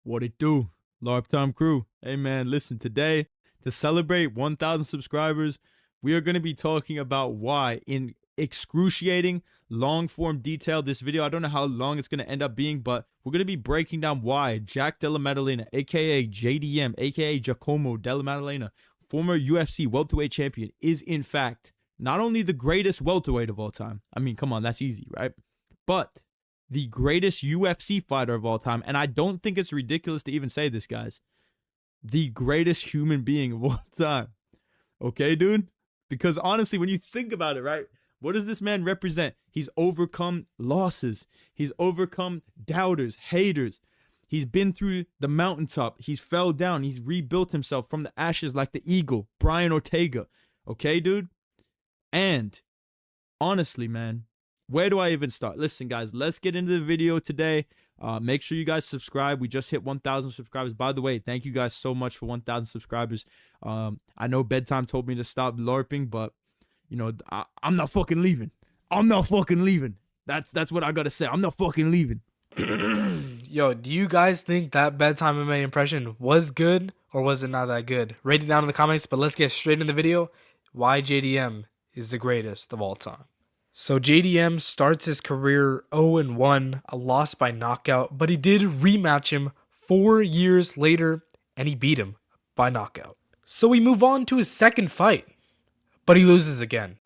What it do? Larptime crew. Hey man, listen, today to celebrate 1,000 subscribers, we are going to be talking about why in excruciating long form detail this video. I don't know how long it's going to end up being, but we're going to be breaking down why Jack Della Maddalena, aka JDM, aka Giacomo Della Maddalena, former UFC welterweight champion, is in fact not only the greatest welterweight of all time. I mean, come on, that's easy, right? But the greatest UFC fighter of all time. And I don't think it's ridiculous to even say this, guys. The greatest human being of all time. Okay, dude? Because honestly, when you think about it, right? What does this man represent? He's overcome losses. He's overcome doubters, haters. He's been through the mountaintop. He's fell down. He's rebuilt himself from the ashes like the eagle, Brian Ortega. Okay, dude? And honestly, man, where do I even start? Listen, guys, let's get into the video today. Make sure you guys subscribe. We just hit 1,000 subscribers. By the way, thank you guys so much for 1,000 subscribers. I know Bedtime told me to stop LARPing, but, you know, I'm not fucking leaving. I'm not fucking leaving. That's what I got to say. I'm not fucking leaving. Yo, do you guys think that Bedtime MMA impression was good or was it not that good? Rate it down in the comments, but let's get straight in the video. Why JDM is the greatest of all time. So JDM starts his career 0-1, a loss by knockout, but he did rematch him 4 years later, and he beat him by knockout. So we move on to his second fight, but he loses again.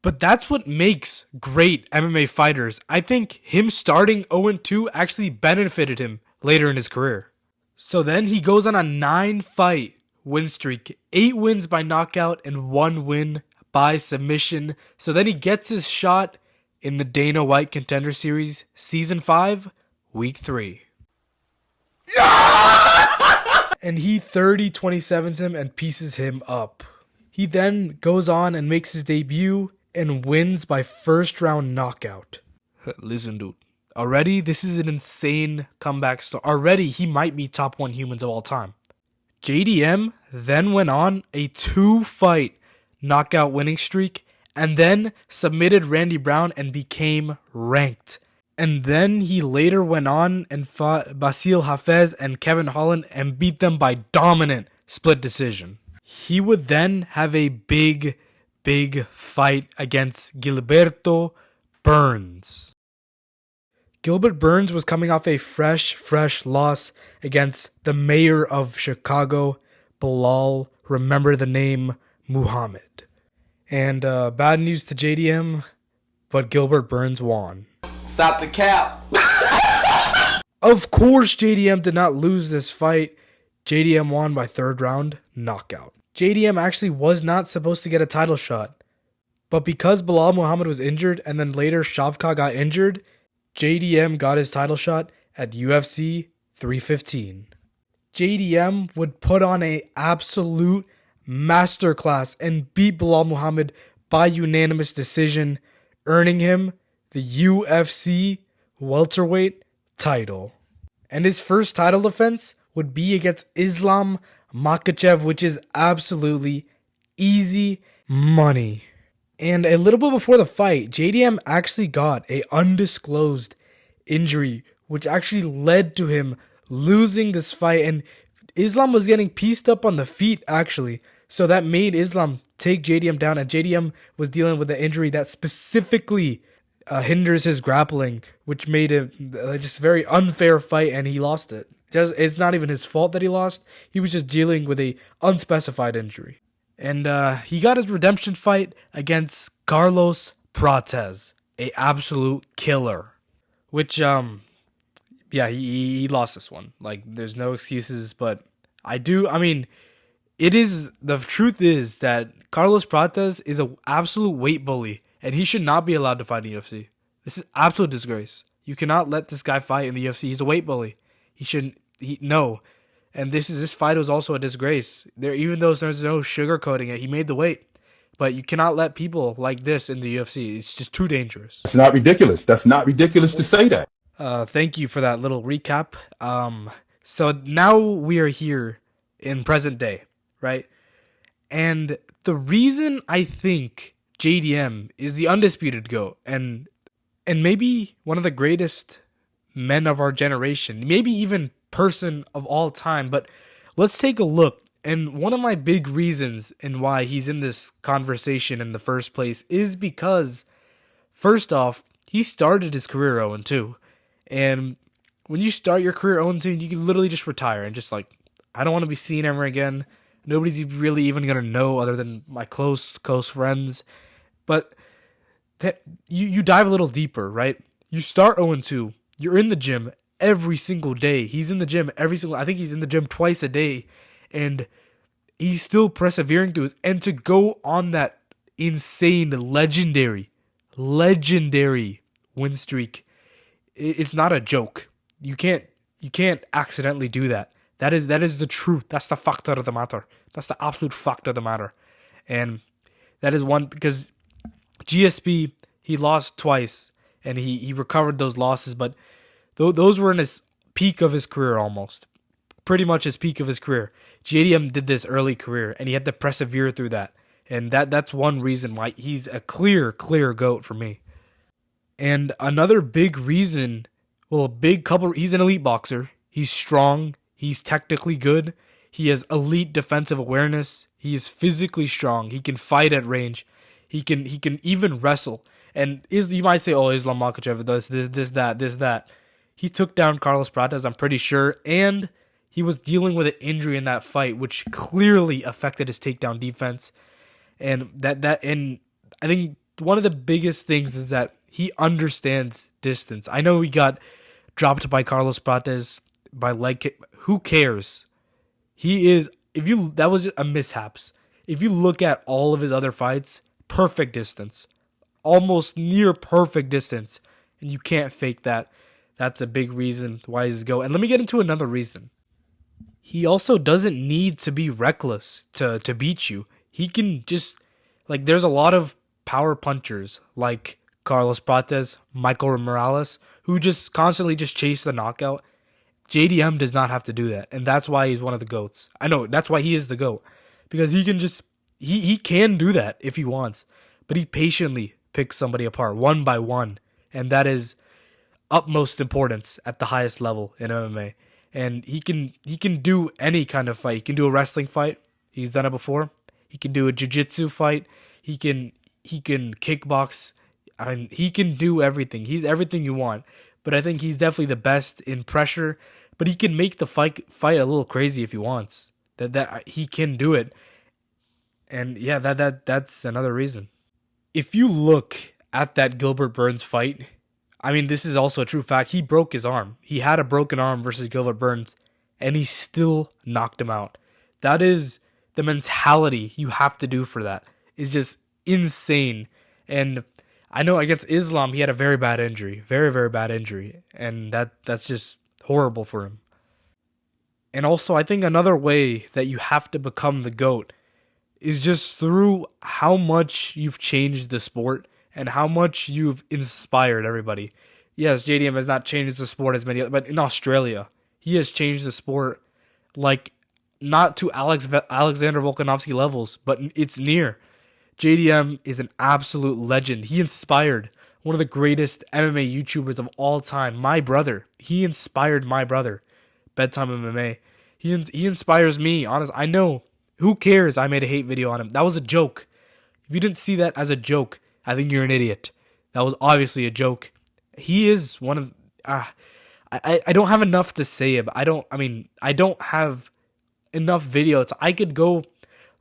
But that's what makes great MMA fighters. I think him starting 0-2 actually benefited him later in his career. So then he goes on a 9-fight win streak, 8 wins by knockout and 1 win by submission. So then he gets his shot in the Dana White Contender Series, Season 5, Week 3. Yeah! And he 30-27s him and pieces him up. He then goes on and makes his debut and wins by first round knockout. Listen, dude. Already, this is an insane comeback story. Already, he might be top 1 humans of all time. JDM then went on a 2-fight knockout winning streak and then submitted Randy Brown and became ranked. And then he later went on and fought Basil Hafez and Kevin Holland and beat them by dominant split decision. He would then have a big fight against Gilberto Burns. Gilbert Burns was coming off a fresh loss against the mayor of Chicago, Bilal, remember the name, Muhammad. And bad news to JDM, but Gilbert Burns won. Stop the cap. Of course JDM did not lose this fight. JDM won by 3rd round knockout. JDM actually was not supposed to get a title shot, but because Bilal Muhammad was injured and then later Shavkat got injured, JDM got his title shot at UFC 315. JDM would put on an absolute masterclass and beat Bilal Muhammad by unanimous decision, earning him the UFC welterweight title. And his first title defense would be against Islam Makhachev, which is absolutely easy money. And a little bit before the fight, JDM actually got an undisclosed injury, which actually led to him losing this fight. And Islam was getting pieced up on the feet, actually. So that made Islam take JDM down. And JDM was dealing with an injury that specifically hinders his grappling, which made it just a very unfair fight, and he lost it. It's not even his fault that he lost. He was just dealing with a unspecified injury. And he got his redemption fight against Carlos Prates, a absolute killer. Which, yeah, he lost this one. Like, there's no excuses, but the truth is that Carlos Prates is an absolute weight bully, and he should not be allowed to fight in the UFC. This is absolute disgrace. You cannot let this guy fight in the UFC. He's a weight bully. No. And this fight was also a disgrace. Even though there's no sugarcoating it, he made the weight. But you cannot let people like this in the UFC. It's just too dangerous. That's not ridiculous. That's not ridiculous to say that. Thank you for that little recap. So now we are here in present day, right? And the reason I think JDM is the undisputed GOAT, and and maybe one of the greatest men of our generation, maybe even person of all time. But let's take a look. And one of my big reasons in why he's in this conversation in the first place is because, first off, he started his career 0-2. And when you start your career 0-2, you can literally just retire and just like, I don't want to be seen ever again. Nobody's really even going to know other than my close friends. But that you dive a little deeper, right? You start 0-2. You're in the gym every single day. He's in the gym I think he's in the gym twice a day. And he's still persevering through it. And to go on that insane, legendary win streak, it's not a joke. You can't accidentally do that. That is the truth. That's the fact of the matter. That's the absolute fact of the matter. And that is one, because GSP, he lost twice, and he recovered those losses, but those were in his peak of his career almost. Pretty much his peak of his career. JDM did this early career, and he had to persevere through that. And that's one reason why he's a clear GOAT for me. And another big reason, he's an elite boxer. He's strong. He's technically good. He has elite defensive awareness. He is physically strong. He can fight at range. He can even wrestle. And you might say, oh, Islam Makhachev does this, that. He took down Carlos Prates, I'm pretty sure, and he was dealing with an injury in that fight, which clearly affected his takedown defense. And and I think one of the biggest things is that he understands distance. I know he got dropped by Carlos Prates by leg kick. Who cares? That was a mishaps. If you look at all of his other fights, perfect distance. Almost near perfect distance. And you can't fake that. That's a big reason why he's GOAT. And let me get into another reason. He also doesn't need to be reckless to beat you. He can just, there's a lot of power punchers like Carlos Prates, Michael Morales, who just constantly just chase the knockout. JDM does not have to do that, and that's why he's one of the GOATs. I know, that's why he is the GOAT, because he can just, he can do that if he wants, but he patiently picks somebody apart one by one, and that is utmost importance at the highest level in MMA. And he can do any kind of fight. He can do a wrestling fight. He's done it before. He can do a jiu-jitsu fight. He can kickbox. I mean, he can do everything. He's everything you want. But I think he's definitely the best in pressure. But he can make the fight a little crazy if he wants. That he can do it. And yeah, that's another reason. If you look at that Gilbert Burns fight, I mean, this is also a true fact. He broke his arm. He had a broken arm versus Gilbert Burns, and he still knocked him out. That is the mentality you have to do for that. It's just insane. And I know against Islam, he had a very bad injury. Very, very bad injury. And that's just horrible for him. And also, I think another way that you have to become the GOAT is just through how much you've changed the sport and how much you've inspired everybody. Yes, JDM has not changed the sport as many, but in Australia, he has changed the sport like not to Alexander Volkanovski levels, but it's near. JDM is an absolute legend. He inspired one of the greatest MMA YouTubers of all time, my brother. He inspired my brother, Bedtime MMA. He inspires me, honestly. I know. Who cares? I made a hate video on him. That was a joke. If you didn't see that as a joke, I think you're an idiot. That was obviously a joke. He is one of... I don't have enough to say, but I don't have enough videos. I could go...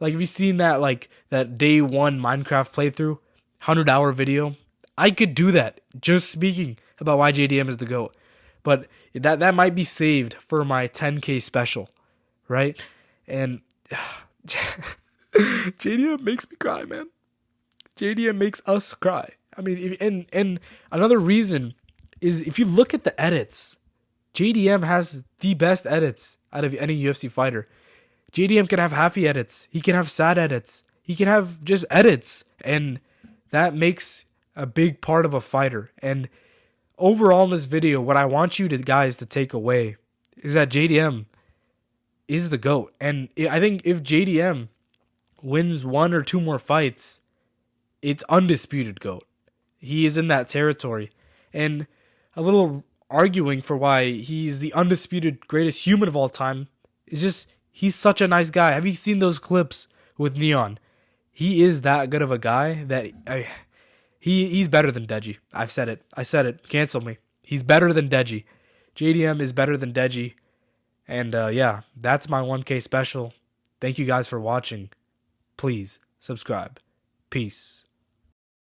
Like, have you seen that day one Minecraft playthrough? 100-hour video? I could do that, just speaking about why JDM is the GOAT. But that might be saved for my 10K special, right? And... JDM makes me cry, man. JDM makes us cry. I mean, and another reason is if you look at the edits, JDM has the best edits out of any UFC fighter. JDM can have happy edits. He can have sad edits. He can have just edits. And that makes a big part of a fighter. And overall in this video, what I want you guys to take away is that JDM is the GOAT. And I think if JDM wins one or two more fights, it's undisputed GOAT. He is in that territory. and a little arguing for why he's the undisputed greatest human of all time. It's just, he's such a nice guy. Have you seen those clips with Neon? He is that good of a guy that he's better than Deji. I've said it. I said it. Cancel me. He's better than Deji. JDM is better than Deji. And yeah, that's my 1K special. Thank you guys for watching. Please subscribe. Peace.